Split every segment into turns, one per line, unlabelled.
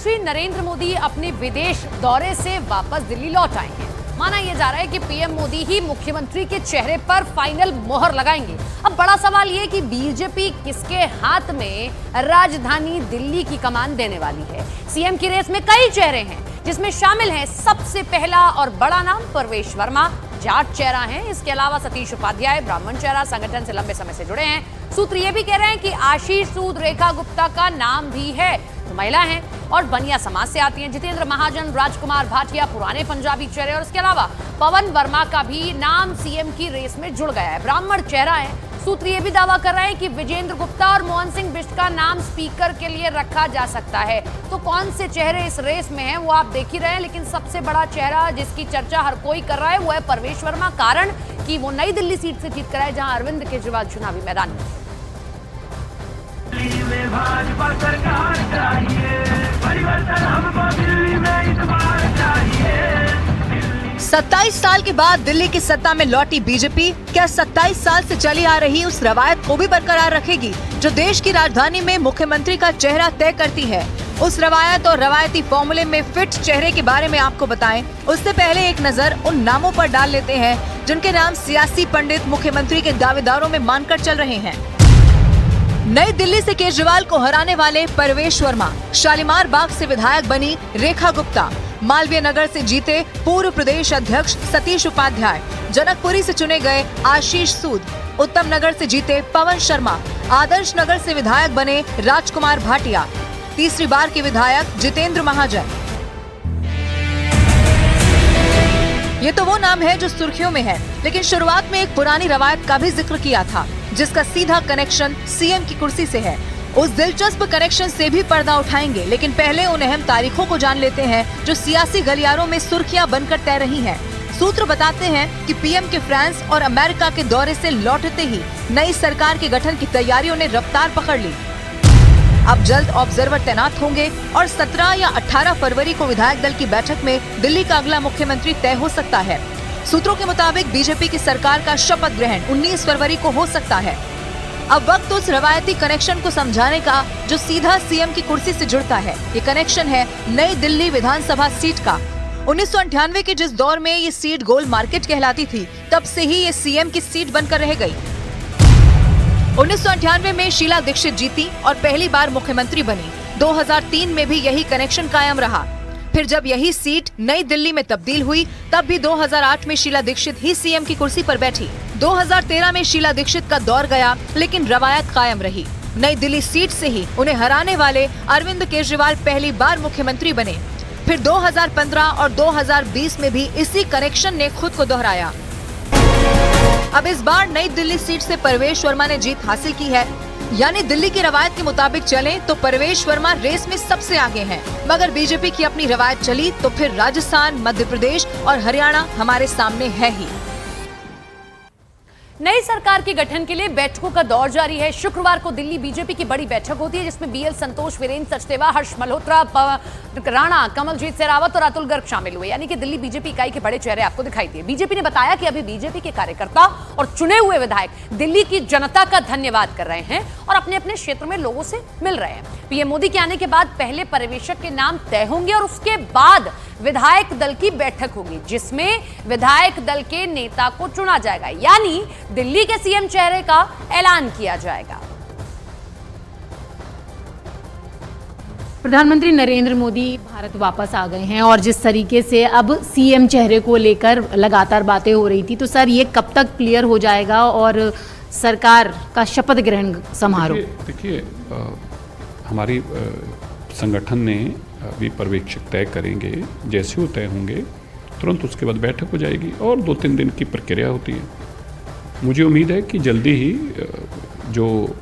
प्रधानमंत्री नरेंद्र मोदी अपने विदेश दौरे से वापस दिल्ली लौट आए हैं। माना यह जा रहा है कि पीएम मोदी ही मुख्यमंत्री के चेहरे पर फाइनल मोहर लगाएंगे। अब बड़ा सवाल यह कि बीजेपी किसके हाथ में राजधानी दिल्ली की कमान देने वाली है। सीएम की रेस में कई चेहरे हैं, जिसमें शामिल हैं सबसे पहला और बड़ा नाम परवेश वर्मा, जाट चेहरा है। इसके अलावा सतीश उपाध्याय, ब्राह्मण चेहरा, संगठन से लंबे समय से जुड़े हैं। सूत्र ये भी कह रहे हैं कि आशीष सूद, रेखा गुप्ता का नाम भी है, तो महिला हैं और बनिया समाज से आती हैं। जितेंद्र महाजन, राजकुमार भाटिया, पुराने पंजाबी चेहरे, और इसके अलावा पवन वर्मा का भी नाम सीएम की रेस में जुड़ गया है, ब्राह्मण चेहरा है। सूत्र ये भी दावा कर रहे हैं कि विजेंद्र गुप्ता और मोहन सिंह बिष्ट का नाम स्पीकर के लिए रखा जा सकता है। तो कौन से चेहरे इस रेस में हैं वो आप देख ही रहे हैं, लेकिन सबसे बड़ा चेहरा जिसकी चर्चा हर कोई कर रहा है वो है परवेश वर्मा। कारण कि वो नई दिल्ली सीट से जीत कर आए, जहां अरविंद केजरीवाल चुनावी मैदान में।
भाजपा सरकार चाहिए, परिवर्तन हमको दिल्ली में इस बार चाहिए।
27 साल के बाद दिल्ली की सत्ता में लौटी बीजेपी क्या 27 साल से चली आ रही उस रवायत को भी बरकरार रखेगी जो देश की राजधानी में मुख्यमंत्री का चेहरा तय करती है। उस रवायत और रवायती फॉर्मूले में फिट चेहरे के बारे में आपको बताएं, उससे पहले एक नजर उन नामों पर डाल लेते हैं जिनके नाम सियासी पंडित मुख्यमंत्री के दावेदारों में मानकर चल रहे हैं। नई दिल्ली से केजरीवाल को हराने वाले परवेश वर्मा, शालीमार बाग से विधायक बनी रेखा गुप्ता, मालवीय नगर से जीते पूर्व प्रदेश अध्यक्ष सतीश उपाध्याय, जनकपुरी से चुने गए आशीष सूद, उत्तम नगर से जीते पवन शर्मा, आदर्श नगर से विधायक बने राजकुमार भाटिया, तीसरी बार के विधायक जितेंद्र महाजन। ये तो वो नाम है जो सुर्खियों में है, लेकिन शुरुआत में एक पुरानी रवायत का भी जिक्र किया था जिसका सीधा कनेक्शन सीएम की कुर्सी से है। उस दिलचस्प कनेक्शन से भी पर्दा उठाएंगे, लेकिन पहले उन अहम तारीखों को जान लेते हैं जो सियासी गलियारों में सुर्खियां बनकर तैर रही हैं। सूत्र बताते हैं कि पीएम के फ्रांस और अमेरिका के दौरे से लौटते ही नई सरकार के गठन की तैयारियों ने रफ्तार पकड़ ली। अब जल्द ऑब्जर्वर तैनात होंगे और 17 या 18 फरवरी को विधायक दल की बैठक में दिल्ली का अगला मुख्यमंत्री तय हो सकता है। सूत्रों के मुताबिक बीजेपी की सरकार का शपथ ग्रहण 19 फरवरी को हो सकता है। अब वक्त उस रवायती कनेक्शन को समझाने का जो सीधा सीएम की कुर्सी से जुड़ता है। ये कनेक्शन है नई दिल्ली विधानसभा सीट का। 1998 के जिस दौर में ये सीट गोल मार्केट कहलाती थी, तब से ही ये सीएम की सीट बनकर रह गई। 1998 में शीला दीक्षित जीती और पहली बार मुख्यमंत्री बनी। 2003 में भी यही कनेक्शन कायम रहा। फिर जब यही सीट नई दिल्ली में तब्दील हुई, तब भी 2008 में शीला दीक्षित ही सीएम की कुर्सी पर बैठी। 2013 में शीला दीक्षित का दौर गया, लेकिन रवायत कायम रही। नई दिल्ली सीट से ही उन्हें हराने वाले अरविंद केजरीवाल पहली बार मुख्यमंत्री बने। फिर 2015 और 2020 में भी इसी कनेक्शन ने खुद को दोहराया। अब इस बार नई दिल्ली सीट से परवेश वर्मा ने जीत हासिल की है, यानी दिल्ली की रवायत के मुताबिक चलें तो परवेश वर्मा रेस में सबसे आगे हैं। मगर बीजेपी की अपनी रवायत चली तो फिर राजस्थान, मध्य प्रदेश और हरियाणा हमारे सामने है ही।
नई सरकार के गठन के लिए बैठकों का दौर जारी है। शुक्रवार को दिल्ली बीजेपी की बड़ी बैठक होती है, जिसमें बीएल संतोष, वीरेंद्र सचदेवा, हर्ष मल्होत्रा, राणा, कमलजीत शेरावत और अतुल गर्ग शामिल हुए। यानी कि दिल्ली बीजेपी इकाई के बड़े चेहरे आपको दिखाई दिए। बीजेपी ने बताया कि अभी बीजेपी के कार्यकर्ता और चुने हुए विधायक दिल्ली की जनता का धन्यवाद कर रहे हैं और अपने अपने क्षेत्र में लोगों से मिल रहे हैं। पीएम मोदी के आने के बाद पहले पर्यवेक्षक के नाम तय होंगे और उसके बाद विधायक दल की बैठक होगी, जिसमें विधायक दल के नेता को चुना जाएगा, यानी दिल्ली के सीएम चेहरे का ऐलान किया जाएगा।
प्रधानमंत्री नरेंद्र मोदी भारत वापस आ गए हैं और जिस तरीके से अब सीएम चेहरे को लेकर लगातार बातें हो रही थी, तो सर ये कब तक क्लियर हो जाएगा और सरकार का शपथ ग्रहण समारोह?
देखिए, हमारी संगठन ने अभी पर्यवेक्षक तय करेंगे। जैसे वो तय होंगे तुरंत उसके बाद बैठक हो जाएगी और 2-3 दिन की प्रक्रिया होती है। मुझे उम्मीद है कि जल्दी ही, जो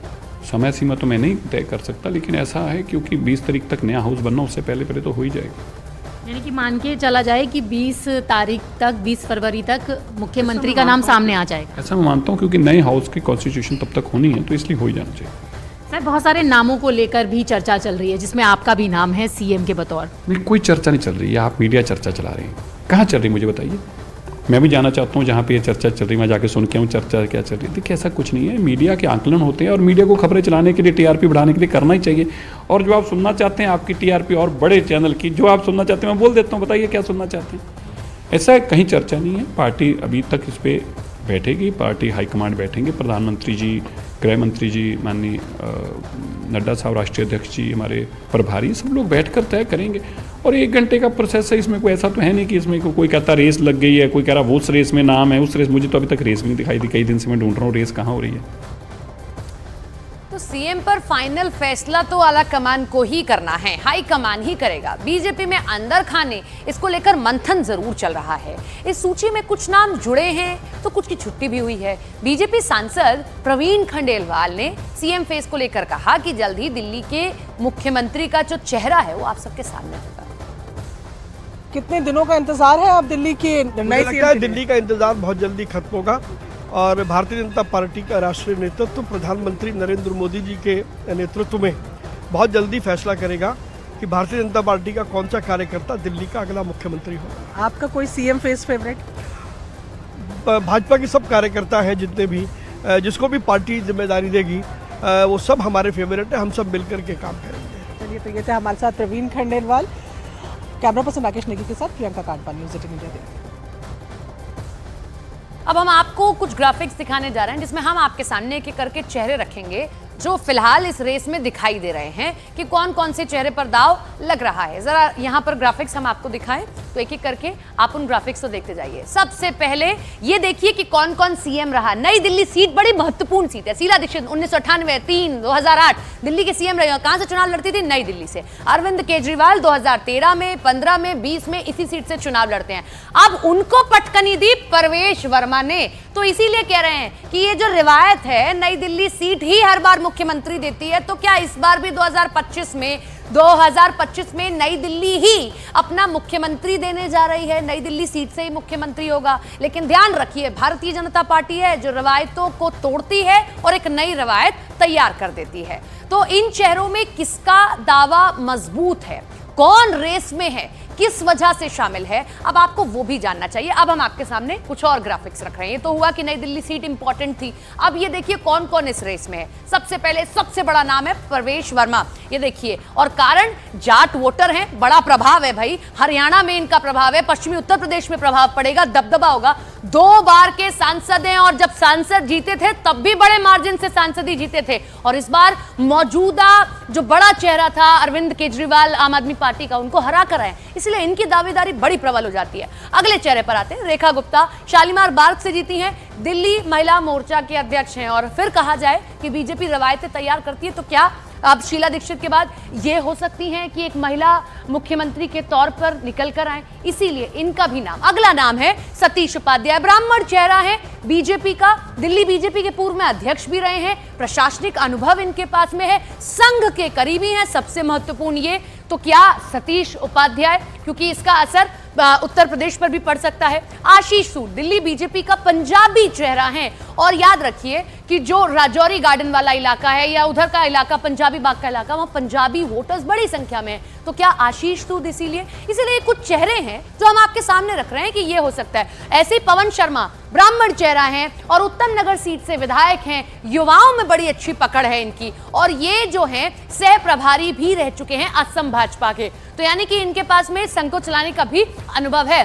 समय सीमा तो मैं नहीं तय कर सकता, लेकिन ऐसा है क्योंकि 20 तारीख तक नया हाउस बनना, उससे पहले पहले तो हो ही जाएगा।
यानी कि मान के चला जाए कि 20 तारीख तक, 20 फरवरी तक मुख्यमंत्री का नाम सामने आ जाएगा।
ऐसा मैं मानता हूँ, क्योंकि नए हाउस की कॉन्स्टिट्यूशन तब तक होनी है, तो इसलिए हो ही जाना चाहिए।
सर, बहुत सारे नामों को लेकर भी चर्चा चल रही है, जिसमें आपका भी नाम है सीएम के बतौर।
नहीं, कोई चर्चा नहीं चल रही है। आप मीडिया चर्चा चला रहे हैं। कहाँ चल रही, मुझे बताइए। मैं भी जाना चाहता हूँ जहाँ पे ये चर्चा चल रही है, मैं जाके सुन के आऊँ चर्चा क्या चल रही है। देखिए ऐसा कुछ नहीं है, मीडिया के आकलन होते हैं और मीडिया को खबरें चलाने के लिए, टीआरपी बढ़ाने के लिए करना ही चाहिए। और जो आप सुनना चाहते हैं आपकी टीआरपी और बड़े चैनल की जो आप सुनना चाहते हैं मैं बोल देता हूँ, बताइए क्या सुनना चाहते हैं। ऐसा कहीं चर्चा नहीं है, पार्टी अभी तक इस पर बैठेगी, पार्टी हाईकमांड बैठेंगे, प्रधानमंत्री जी, गृह मंत्री जी, माननीय नड्डा साहब राष्ट्रीय अध्यक्ष जी, हमारे प्रभारी, सब लोग बैठकर तय करेंगे। और 1 घंटे का प्रोसेस है, इसमें कोई ऐसा तो है नहीं कि इसमें कोई कहता रेस लग गई है, कोई कह रहा वो उस रेस में नाम है, उस रेस, मुझे तो अभी तक रेस भी नहीं दिखाई दी, कई दिन से मैं ढूंढ रहा हूँ रेस कहाँ हो रही है।
तो सीएम पर फाइनल फैसला तो आला कमान को ही करना है, हाई कमान ही करेगा। बीजेपी में अंदर खाने इसको लेकर मंथन जरूर चल रहा है। इस सूची में कुछ नाम जुड़े हैं तो कुछ की छुट्टी भी हुई है। बीजेपी सांसद प्रवीण खंडेलवाल ने सीएम फेस को लेकर कहा कि जल्द ही दिल्ली के मुख्यमंत्री का जो चेहरा है वो आप सबके सामने होगा।
कितने दिनों का इंतजार है आप दिल्ली के
मुझे लगता है दिल्ली का इंतजार बहुत जल्दी खत्म होगा और भारतीय जनता पार्टी का राष्ट्रीय नेतृत्व प्रधानमंत्री नरेंद्र मोदी जी के नेतृत्व में बहुत जल्दी फैसला करेगा कि भारतीय जनता पार्टी का कौन सा कार्यकर्ता दिल्ली का अगला मुख्यमंत्री होगा।
आपका कोई सीएम फेस फेवरेट?
भाजपा के सब कार्यकर्ता हैं जितने भी, जिसको भी पार्टी जिम्मेदारी देगी वो सब हमारे फेवरेट है, हम सब मिलकर के काम करेंगे।
चलिए, तो ये थे हमारे साथ प्रवीण खंडेलवाल। कैमरा पर्सन राकेश नेगी के साथ प्रियंका कांडपाल, न्यूज़ 18 इंडिया।
अब हम आपको कुछ ग्राफिक्स दिखाने जा रहे हैं जिसमें हम आपके सामने एक एक करके चेहरे रखेंगे जो फिलहाल इस रेस में दिखाई दे रहे हैं कि कौन कौन से चेहरे पर दाव लग रहा है। जरा यहाँ पर ग्राफिक्स हम आपको दिखाएं तो एक एक करके आप उन ग्राफिक्स को देखते जाइए। सबसे पहले ये देखिए कि कौन कौन सीएम रहा। नई दिल्ली सीट बड़ी महत्वपूर्ण सीट है। शीला दीक्षित 1998, 3, 2008 दिल्ली के सीएम रहे। कहां से चुनाव लड़ती थी? नई दिल्ली से। अरविंद केजरीवाल 2013 में, 15 में, 20 में इसी सीट से चुनाव लड़ते हैं। अब उनको पटकनी दी परवेश वर्मा ने, तो इसीलिए कह रहे हैं कि ये जो रिवायत है नई दिल्ली सीट ही हर बार मुख्यमंत्री देती है, तो क्या इस बार भी 2025 में नई दिल्ली ही अपना मुख्यमंत्री देने जा रही है? नई दिल्ली सीट से ही मुख्यमंत्री होगा। लेकिन ध्यान रखिए, भारतीय जनता पार्टी है जो रवायतों को तोड़ती है और एक नई रवायत तैयार कर देती है। तो इन चेहरों में किसका दावा मजबूत है, कौन रेस में है, किस वजह से शामिल है, अब आपको वो भी जानना चाहिए। अब हम आपके सामने कुछ और ग्राफिक्स रख रहे हैं। ये तो हुआ कि नई दिल्ली सीट इंपॉर्टेंट थी। अब ये देखिए कौन कौन इस रेस में है। सबसे पहले सबसे बड़ा नाम है परवेश वर्मा, ये देखिए। और कारण जाट वोटर हैं, बड़ा प्रभाव है भाई। हरियाणा में इनका प्रभाव है, पश्चिमी उत्तर प्रदेश में प्रभाव पड़ेगा, दबदबा होगा। 2 बार के सांसद हैं और जब सांसद जीते थे तब भी बड़े मार्जिन से सांसद ही जीते थे। और इस बार मौजूदा जो बड़ा चेहरा था अरविंद केजरीवाल आम आदमी पार्टी का, उनको हरा कर आए, इसलिए इनकी दावेदारी बड़ी प्रबल हो जाती है। अगले चेहरे पर आते हैं रेखा गुप्ता, शालीमार बाग से जीती हैं, दिल्ली महिला मोर्चा के अध्यक्ष हैं। और फिर कहा जाए कि बीजेपी रवायतें तैयार करती है, तो क्या अब शीला दीक्षित के बाद ये हो सकती हैं कि एक महिला मुख्यमंत्री के तौर पर निकल कर आए, इसीलिए इनका भी नाम। अगला नाम है सतीश उपाध्याय, ब्राह्मण चेहरा है बीजेपी का, दिल्ली बीजेपी के पूर्व में अध्यक्ष भी रहे हैं, प्रशासनिक अनुभव इनके पास में है, संघ के करीबी हैं, सबसे महत्वपूर्ण ये। तो क्या सतीश उपाध्याय, क्योंकि इसका असर उत्तर प्रदेश पर भी पड़ सकता है। आशीष सूद दिल्ली बीजेपी का पंजाबी चेहरा है, और याद रखिए कि जो राजौरी गार्डन वाला इलाका है या उधर का इलाका पंजाबी बाग का इलाका, वहां पंजाबी वोटर्स बड़ी संख्या में है। तो क्या आशीष सूद इसीलिए कुछ चेहरे हैं जो हम आपके सामने रख रहे हैं कि ये हो सकता है। ऐसे ही पवन शर्मा ब्राह्मण चेहरा है और उत्तम नगर सीट से विधायक हैं, युवाओं में बड़ी अच्छी पकड़ है इनकी, और ये जो हैं सह प्रभारी भी रह चुके हैं असम भाजपा के, तो यानी कि इनके पास में संघ को चलाने का भी अनुभव है।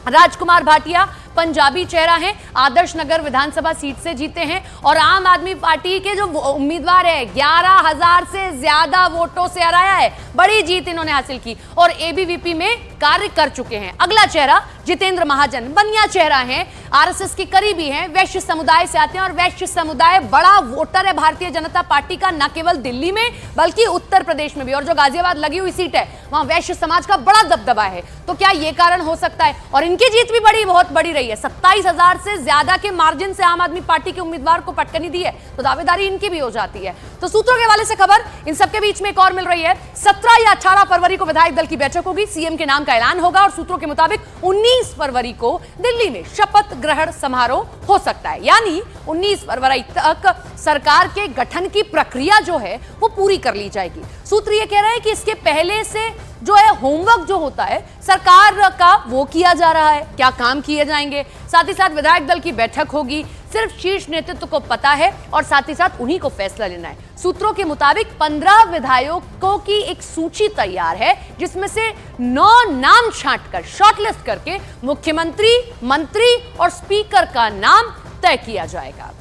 राजकुमार भाटिया पंजाबी चेहरा है, आदर्श नगर विधानसभा सीट से जीते हैं और आम आदमी पार्टी के जो उम्मीदवार है 11,000 से ज्यादा वोटों से हराया है, बड़ी जीत इन्होंने हासिल की और एबीवीपी में कार्य कर चुके हैं। अगला चेहरा जितेंद्र महाजन, बनिया चेहरा है, आरएसएस के करीबी हैं, वैश्य समुदाय से आते हैं और वैश्य समुदाय बड़ा वोटर है भारतीय जनता पार्टी का, न केवल दिल्ली में बल्कि उत्तर प्रदेश में भी। और जो गाजियाबाद लगी हुई सीट है वहां वैश्य समाज का बड़ा दबदबा है, तो क्या यह कारण हो सकता है? और इनकी जीत भी बहुत बड़ी रही है, 27,000 से ज्यादा के मार्जिन से आम आदमी पार्टी के उम्मीदवार को पटकनी दी है, तो दावेदारी इनकी भी हो जाती है। तो सूत्रों के हवाले से खबर इन सबके बीच में एक और मिल रही है, 17 या 18 फरवरी को विधायक दल की बैठक होगी, सीएम के नाम का ऐलान होगा और सूत्रों के मुताबिक 19 फरवरी को दिल्ली में शपथ ग्रहण समारोह हो सकता है, यानी 19 फरवरी तक सरकार के गठन की प्रक्रिया जो है वो पूरी कर ली जाएगी। सूत्र ये कह रहे हैं कि इसके पहले से जो है होमवर्क जो होता है सरकार का वो किया जा रहा है, क्या काम किए जाएंगे, साथ ही साथ विधायक दल की बैठक होगी, सिर्फ शीर्ष नेतृत्व को पता है और साथ ही साथ उन्हीं को फैसला लेना है। सूत्रों के मुताबिक 15 विधायकों की एक सूची तैयार है जिसमें से 9 नाम छांटकर शॉर्टलिस्ट करके मुख्यमंत्री, मंत्री और स्पीकर का नाम तय किया जाएगा।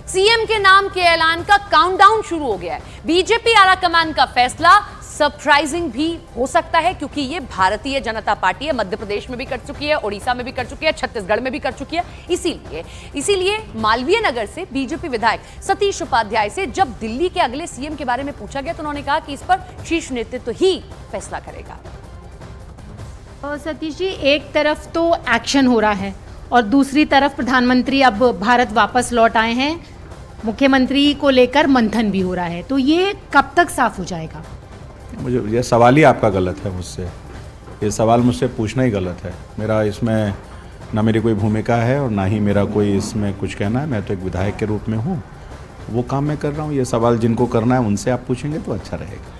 सीएम के नाम के ऐलान का काउंटडाउन शुरू हो गया है। बीजेपी आलाकमान का फैसला सरप्राइजिंग भी हो सकता है क्योंकि ये भारतीय जनता पार्टी है, मध्य प्रदेश में भी कर चुकी है, ओडिशा में भी कर चुकी है, छत्तीसगढ़ में भी कर चुकी है। इसीलिए मालवीय नगर से बीजेपी विधायक सतीश उपाध्याय से जब दिल्ली के अगले सीएम के बारे में पूछा गया तो उन्होंने कहा कि इस पर शीर्ष नेतृत्व ही फैसला करेगा।
सतीश जी, एक तरफ तो एक्शन हो रहा है और दूसरी तरफ प्रधानमंत्री अब भारत वापस लौट आए हैं, मुख्यमंत्री को लेकर मंथन भी हो रहा है, तो ये कब तक साफ हो जाएगा?
मुझे ये सवाल ही आपका गलत है मुझसे, ये सवाल मुझसे पूछना ही गलत है। मेरा इसमें ना मेरी कोई भूमिका है और ना ही मेरा कोई इसमें कुछ कहना है। मैं तो एक विधायक के रूप में हूँ, वो काम मैं कर रहा हूँ। ये सवाल जिनको करना है उनसे आप पूछेंगे तो अच्छा रहेगा।